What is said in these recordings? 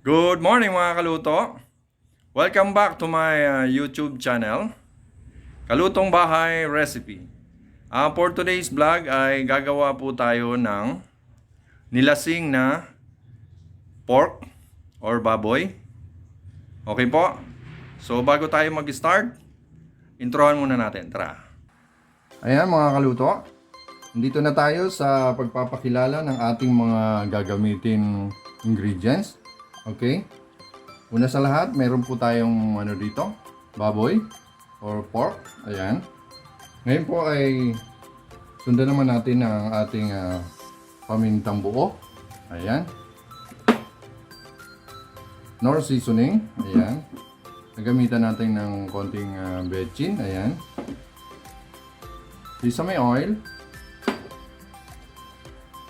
Good morning mga kaluto. Welcome back to my YouTube channel, Kalutong Bahay Recipe. For today's vlog ay gagawa po tayo ng nilasing na pork or baboy. Okay po? So bago tayo mag-start, introhan muna natin. Tara. Ayan mga kaluto. Nandito na tayo sa pagpapakilala ng ating mga gagamitin ingredients. Okay? Una sa lahat, meron po tayong dito, baboy or pork. Ayan. Ngayon po ay sundan naman natin ang ating pamintang buo. Ayan. Nor seasoning. Ayan. Nagamitan natin ng konting bechin. Ayan. Sesame oil.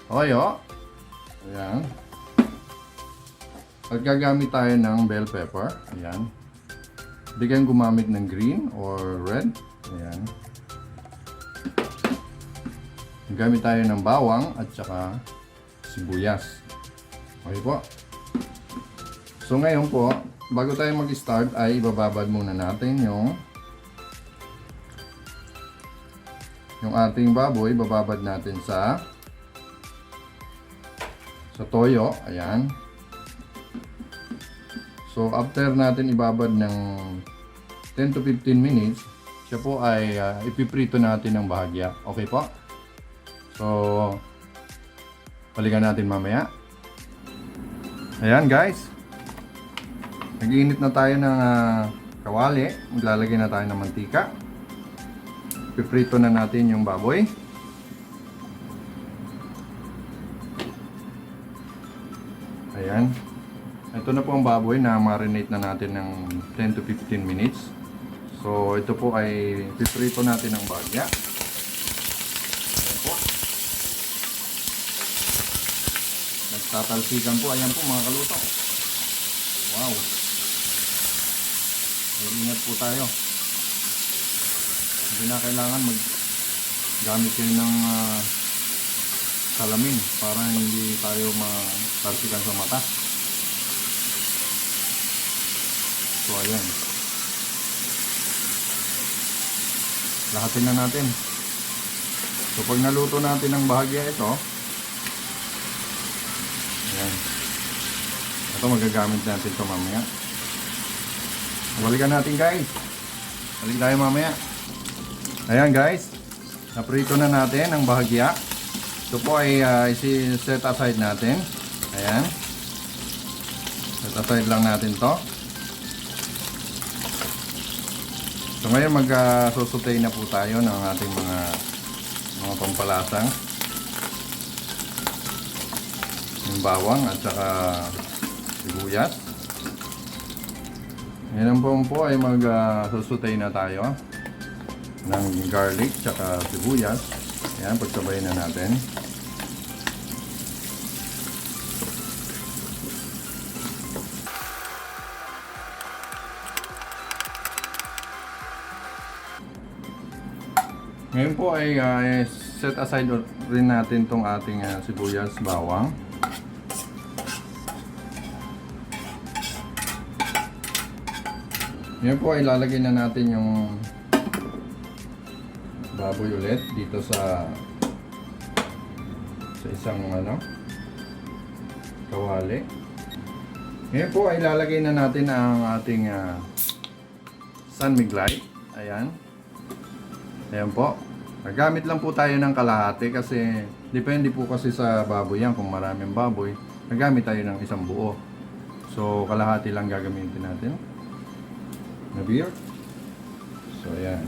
Toyo. Ayan. At gagamit tayo ng bell pepper. Ayan. Hindi kayong gumamit ng green or red. Ayan. Gagamit tayo ng bawang at saka sibuyas. Okay po. So ngayon po, bago tayo mag-start ay ibababad muna natin yung ating baboy. Bababad natin sa toyo. Ayan. So after natin ibabad ng 10 to 15 minutes, siya po ay ipiprito natin ng bahagya. Okay po? So balikan natin mamaya. Ayan guys. Nag-iinit na tayo ng kawali. Maglalagay na tayo ng mantika. Ipiprito na natin yung baboy. Ayan. Ito na po ang baboy na marinate na natin ng 10 to 15 minutes. So ito po ay piprito natin ng bahagya. Ayan po. Nagtatalsikan po. Ayan po mga kaluto. Wow. Ingat po tayo. Hindi na kailangan gamit kayo ng salamin para hindi tayo matalsikan sa mata. So ayan. Lahatin na natin. So pag naluto natin ang bahagya ito, ayan. Ito magagamit natin ito mamaya. Balikan natin guys. Balik tayo mamaya. Ayan guys. Naprito na natin ang bahagya. Ito po ay isi-set aside natin. Ayan. Set aside lang natin to. So ngayon mag-sosotay na po tayo ng ating mga pampalasang. Yung bawang at saka sibuyas. Ngayon po ay mag-sosotay na tayo ng garlic at saka sibuyas. Ayan, pagsabay na natin. Ngayon po ay set aside rin natin tong ating sibuyas, bawang. Ngayon po ay lalagay na natin yung baboy ulit dito sa isang kawali. Ngayon po ay lalagay na natin ang ating San Miglay. Ayan. Ayan po. Nagamit lang po tayo ng kalahati kasi depende po kasi sa baboy yan. Kung maraming baboy, nagamit tayo ng isang buo. So kalahati lang gagamitin natin na beer. So ayan.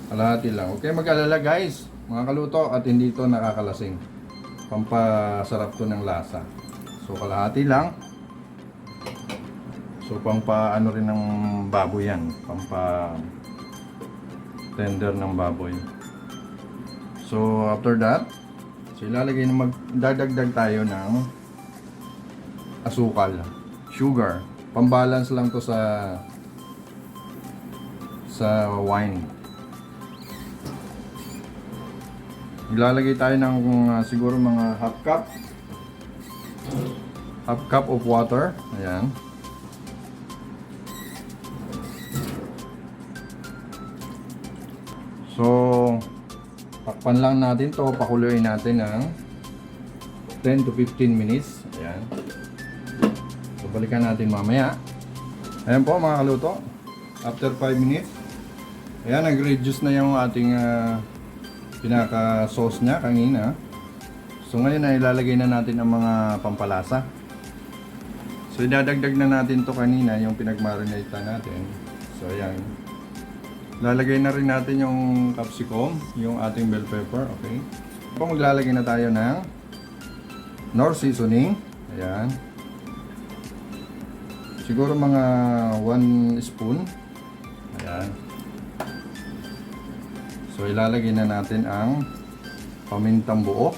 Kalahati lang. Okay, mag-alala guys, mga kaluto, at hindi ito nakakalasing. Pampasarap to ng lasa. So kalahati lang. So pampaano rin ng baboy yan. Tender ng baboy. So after that, so ilalagay na magdadagdag tayo ng asukal, sugar. Pambalance lang to sa wine. Ilalagay tayo ng siguro mga half cup half cup of water. Ayan. So, takpan lang natin to, pakuluin natin ng 10 to 15 minutes. Ayan. So, balikan natin mamaya. Ayan po mga kaluto. After 5 minutes, ayan, nag-reduce na yung ating pinaka-sauce niya kanina. So, ngayon ay ilalagay na natin ang mga pampalasa. So, idadagdag na natin to kanina, yung pinag-marinate natin. So, ayan. Lalagay na rin natin yung capsicum, yung ating bell pepper, okay? So, maglalagay na tayo ng Knorr seasoning. Ayan. Siguro mga 1 spoon. Ayan. So, ilalagay na natin ang pamintang buo.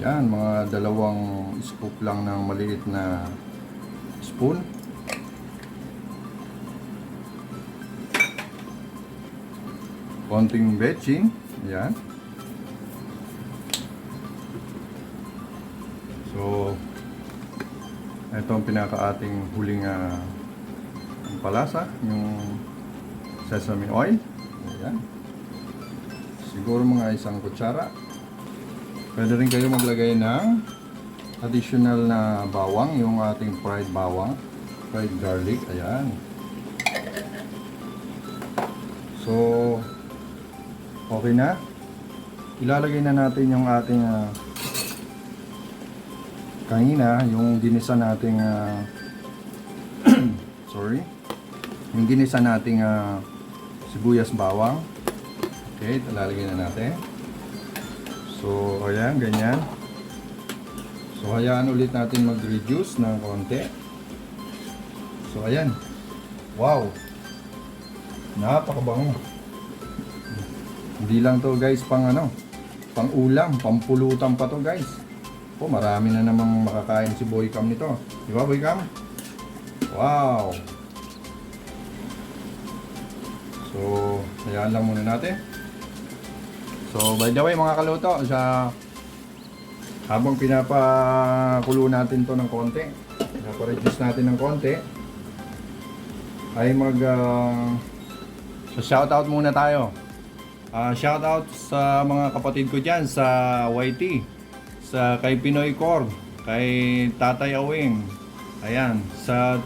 Ayan, mga 2 scoop lang ng maliit na spoon. Konting betchin. Ayan. So, ito ang pinaka-ating huling palasa, yung sesame oil. Ayan. Siguro mga 1 kutsara. Pwede rin kayo maglagay ng additional na bawang, yung ating fried bawang, fried garlic. Ayan. So, okay na. Ilalagay na natin yung ating kanina, yung ginisa nating sorry. Yung ginisa nating sibuyas bawang. Okay, ilalagay na natin. So, ayan, ganyan. So, hayaan ulit natin mag-reduce ng konti. So, ayan. Wow! Napakabango. Hindi lang to guys pang pang ulam, pampulutan pa to guys. Oh, marami na namang makakain si Boy Cam nito. Di ba, Boy Cam? Wow! So, hayaan lang muna natin. So, by the way mga kaluto, habang pinapakulo natin to ng konti, pinapareduce natin ng konti, ay shoutout muna tayo. Shoutout sa mga kapatid ko dyan sa YT, kay Pinoy Core, kay Tatay Awing, ayan, sa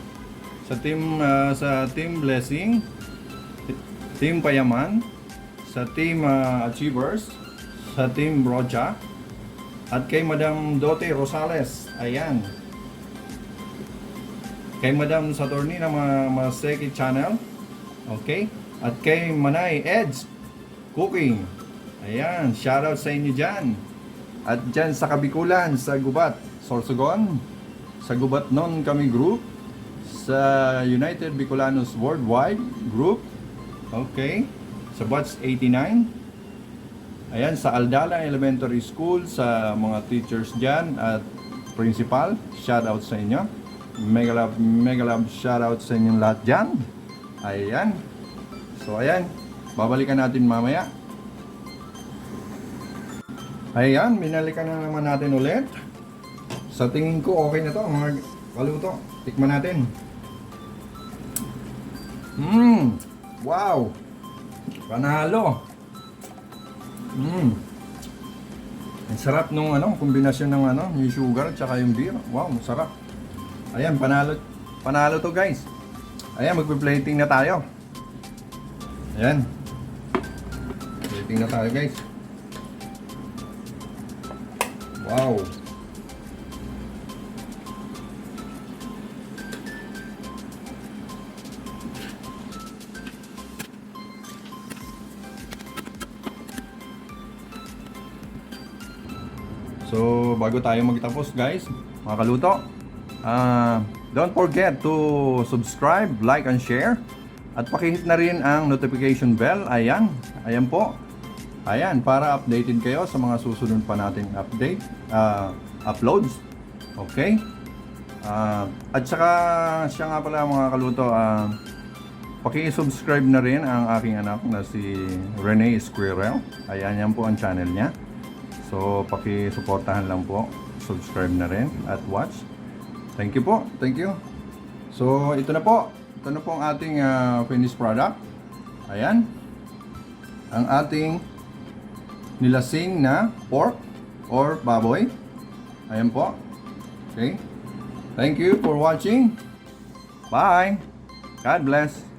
Team Blessing, Team Payaman, sa Team Achievers, sa Team Brocha, at kay Madam Dote Rosales, ayan, kay Madam Saturni na Maseki Channel, okay, at kay Manay Edge Cooking, ayan, shoutout sa inyo dyan, at dyan sa Kabikulan, sa Gubat, Sorsogon, sa Gubat Non Kami Group, sa United Bicolanos Worldwide Group, okay, sa Batch 89, ayan, sa Aldala Elementary School, sa mga teachers dyan at principal, shoutout sa inyo. Mega love shoutout sa inyong lahat dyan. Ayan. So ayan, babalikan natin mamaya. Ayan, binalikan na naman natin ulit. Sa tingin ko okay na to mga kaluto. Tikman natin. Wow! Panalo. Ang sarap nung kombinasyon ng yung sugar at saka yung beer. Wow, masarap. Ayan, panalo to guys. Ayan, magpe-plating na tayo. Ayan. Plating na tayo guys. Wow. So, bago tayo magtapos guys, mga kaluto, don't forget to subscribe, like, and share. At pakihit na rin ang notification bell. Ayan, ayan po. Ayan, para updated kayo sa mga susunod pa nating uploads. Okay? At saka, siya nga pala mga kaluto, paki-subscribe na rin ang aking anak na si Rene Squirrel. Ayan, yan po ang channel niya. So, paki-suportahan lang po. mag-subscribe na rin at watch. Thank you po. Thank you. So, ito na po. Ito na po ang ating finished product. Ayan. Ang ating nilasing na pork or baboy. Ayan po. Okay. Thank you for watching. Bye. God bless.